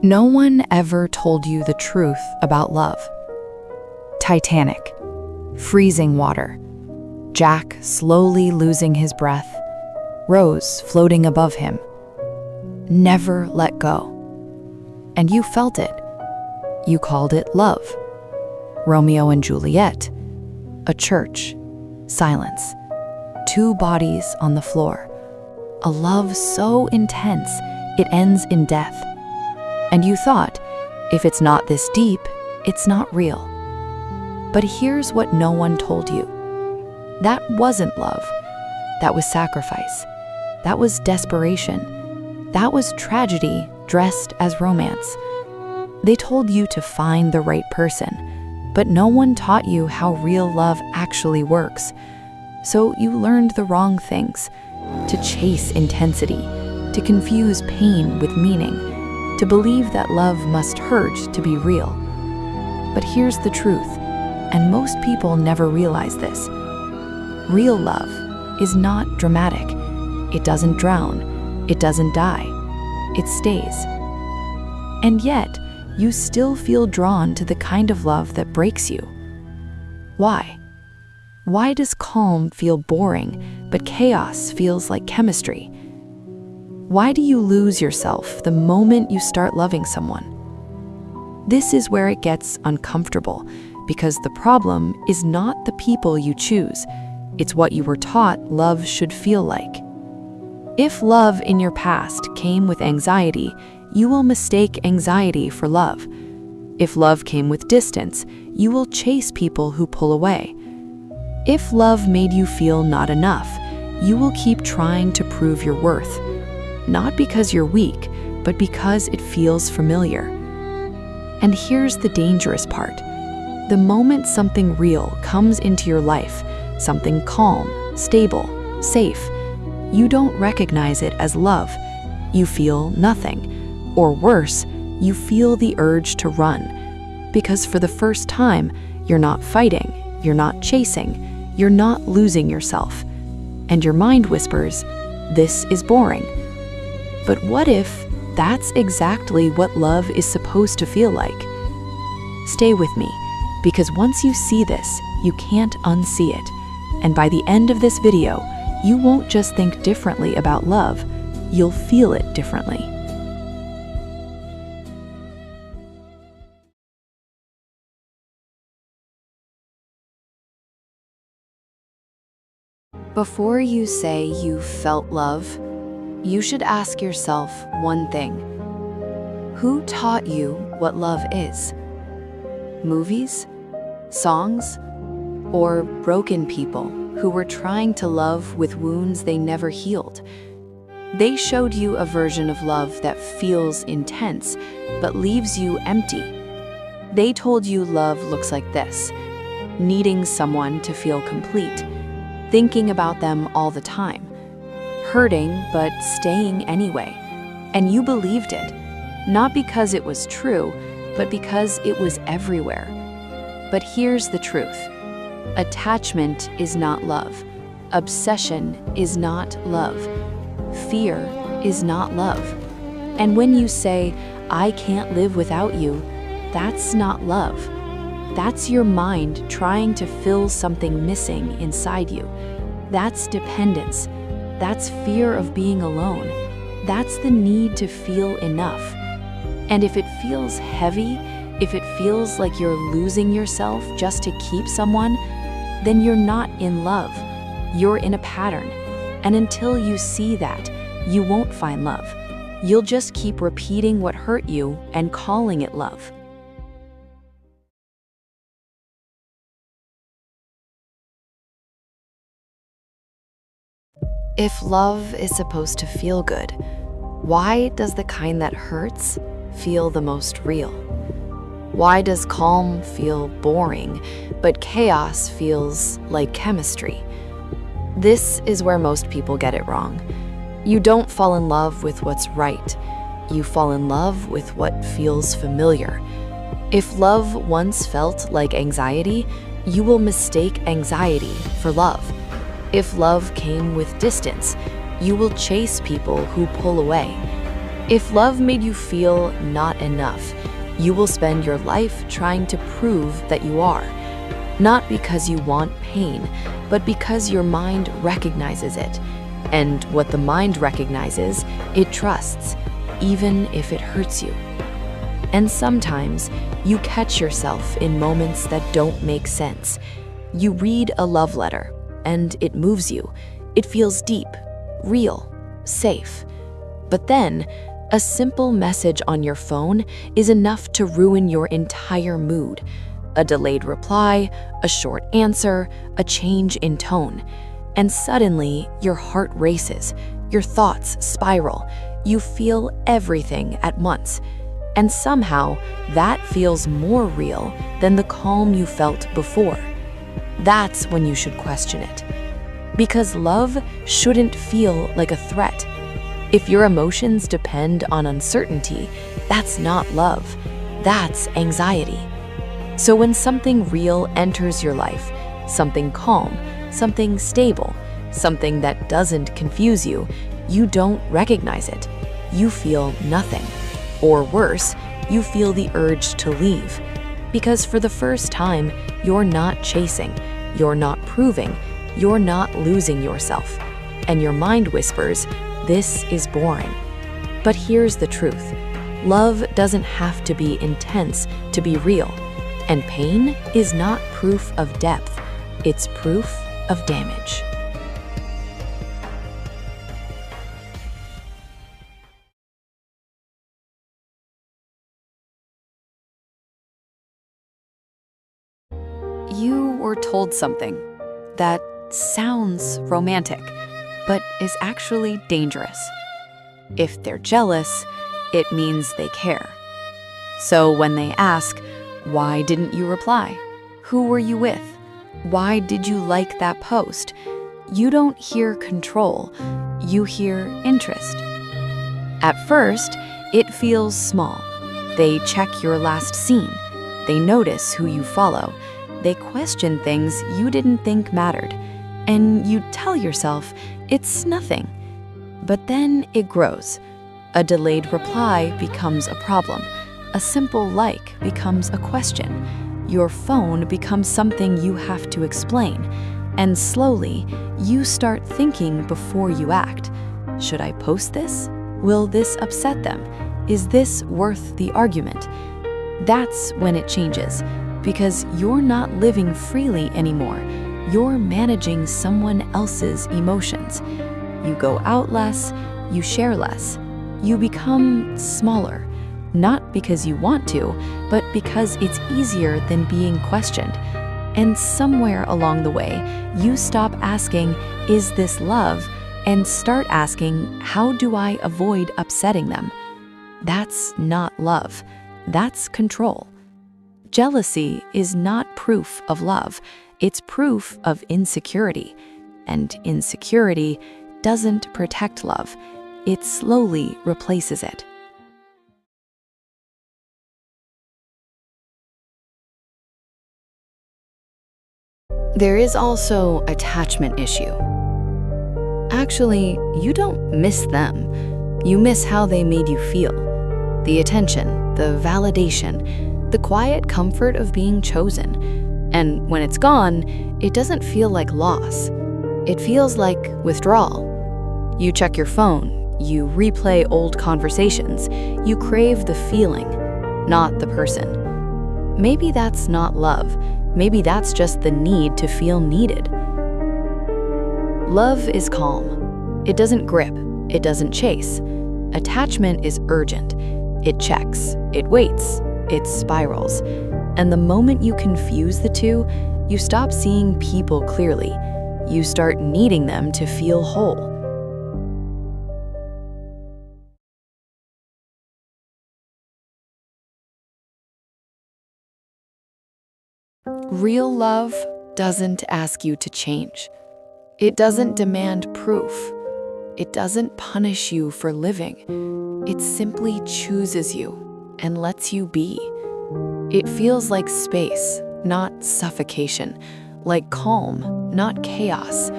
No one ever told you the truth about love. Titanic, freezing water, Jack slowly losing his breath, Rose floating above him. Never let go. And you felt it. You called it love. Romeo and Juliet, a church, silence, two bodies on the floor, a love so intense it ends in death. And you thought, if it's not this deep, it's not real. But here's what no one told you. That wasn't love. That was sacrifice. That was desperation. That was tragedy dressed as romance. They told you to find the right person, but no one taught you how real love actually works. So you learned the wrong things, to chase intensity, to confuse pain with meaning, to believe that love must hurt to be real. But here's the truth, and most people never realize this. Real love is not dramatic. It doesn't drown. It doesn't die. It stays. And yet, you still feel drawn to the kind of love that breaks you. Why? Why does calm feel boring, but chaos feels like chemistry? Why do you lose yourself the moment you start loving someone? This is where it gets uncomfortable, because the problem is not the people you choose, it's what you were taught love should feel like. If love in your past came with anxiety, you will mistake anxiety for love. If love came with distance, you will chase people who pull away. If love made you feel not enough, you will keep trying to prove your worth. Not because you're weak, but because it feels familiar. And here's the dangerous part. The moment something real comes into your life, something calm, stable, safe, you don't recognize it as love. You feel nothing. Or worse, you feel the urge to run. Because for the first time, you're not fighting, you're not chasing, you're not losing yourself. And your mind whispers, "This is boring." But what if that's exactly what love is supposed to feel like? Stay with me, because once you see this, you can't unsee it. And by the end of this video, you won't just think differently about love, you'll feel it differently. Before you say you felt love, you should ask yourself one thing. Who taught you what love is? Movies? Songs? Or broken people who were trying to love with wounds they never healed? They showed you a version of love that feels intense, but leaves you empty. They told you love looks like this: needing someone to feel complete, thinking about them all the time, hurting but staying anyway. And you believed it, not because it was true, but because it was everywhere. But here's the truth. Attachment is not love. Obsession is not love. Fear is not love. And when you say, "I can't live without you," that's not love. That's your mind trying to fill something missing inside you. That's dependence. That's fear of being alone. That's the need to feel enough. And if it feels heavy, if it feels like you're losing yourself just to keep someone, then you're not in love. You're in a pattern. And until you see that, you won't find love. You'll just keep repeating what hurt you and calling it love. If love is supposed to feel good, why does the kind that hurts feel the most real? Why does calm feel boring, but chaos feels like chemistry? This is where most people get it wrong. You don't fall in love with what's right. You fall in love with what feels familiar. If love once felt like anxiety, you will mistake anxiety for love. If love came with distance, you will chase people who pull away. If love made you feel not enough, you will spend your life trying to prove that you are. Not because you want pain, but because your mind recognizes it. And what the mind recognizes, it trusts, even if it hurts you. And sometimes you catch yourself in moments that don't make sense. You read a love letter, and it moves you. It feels deep, real, safe. But then, a simple message on your phone is enough to ruin your entire mood. A delayed reply, a short answer, a change in tone. And suddenly, your heart races, your thoughts spiral, you feel everything at once. And somehow, that feels more real than the calm you felt before. That's when you should question it. Because love shouldn't feel like a threat. If your emotions depend on uncertainty, that's not love, that's anxiety. So when something real enters your life, something calm, something stable, something that doesn't confuse you, you don't recognize it. You feel nothing. Or worse, you feel the urge to leave. Because for the first time, you're not chasing, you're not proving, you're not losing yourself. And your mind whispers, "This is boring." But here's the truth. Love doesn't have to be intense to be real. And pain is not proof of depth, it's proof of damage. You were told something that sounds romantic, but is actually dangerous. If they're jealous, it means they care. So when they ask, "Why didn't you reply? Who were you with? Why did you like that post?" you don't hear control, you hear interest. At first, it feels small. They check your last scene. They notice who you follow. They question things you didn't think mattered. And you tell yourself it's nothing. But then it grows. A delayed reply becomes a problem. A simple like becomes a question. Your phone becomes something you have to explain. And slowly, you start thinking before you act. Should I post this? Will this upset them? Is this worth the argument? That's when it changes, because you're not living freely anymore. You're managing someone else's emotions. You go out less, you share less. You become smaller. Not because you want to, but because it's easier than being questioned. And somewhere along the way, you stop asking, "Is this love?" and start asking, "How do I avoid upsetting them?" That's not love. That's control. Jealousy is not proof of love. It's proof of insecurity. And insecurity doesn't protect love. It slowly replaces it. There is also attachment issue. Actually, you don't miss them. You miss how they made you feel. The attention, the validation, the quiet comfort of being chosen. And when it's gone, it doesn't feel like loss. It feels like withdrawal. You check your phone, you replay old conversations, you crave the feeling, not the person. Maybe that's not love. Maybe that's just the need to feel needed. Love is calm. It doesn't grip. It doesn't chase. Attachment is urgent. It checks. It waits. It spirals. And the moment you confuse the two, you stop seeing people clearly. You start needing them to feel whole. Real love doesn't ask you to change. It doesn't demand proof. It doesn't punish you for living. It simply chooses you and lets you be. It feels like space, not suffocation, like calm, not chaos,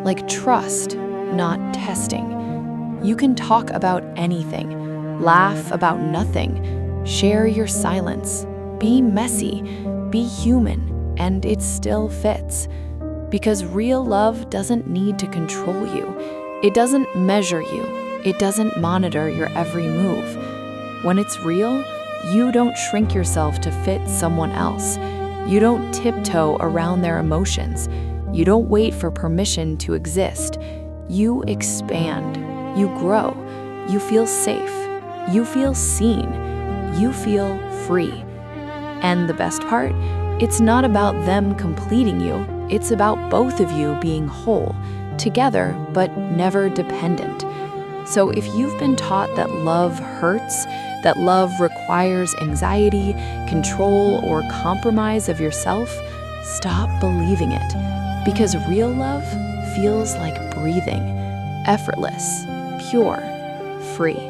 like trust, not testing. You can talk about anything, Laugh about nothing. Share your silence. Be messy. Be human. And it still fits. Because real love doesn't need to control you. It doesn't measure you. It doesn't monitor your every move. When it's real, you don't shrink yourself to fit someone else. You don't tiptoe around their emotions. You don't wait for permission to exist. You expand. You grow. You feel safe. You feel seen. You feel free. And the best part, it's not about them completing you. It's about both of you being whole, together but never dependent. So if you've been taught that love hurts, that love requires anxiety, control, or compromise of yourself, stop believing it. Because real love feels like breathing, effortless, pure, free.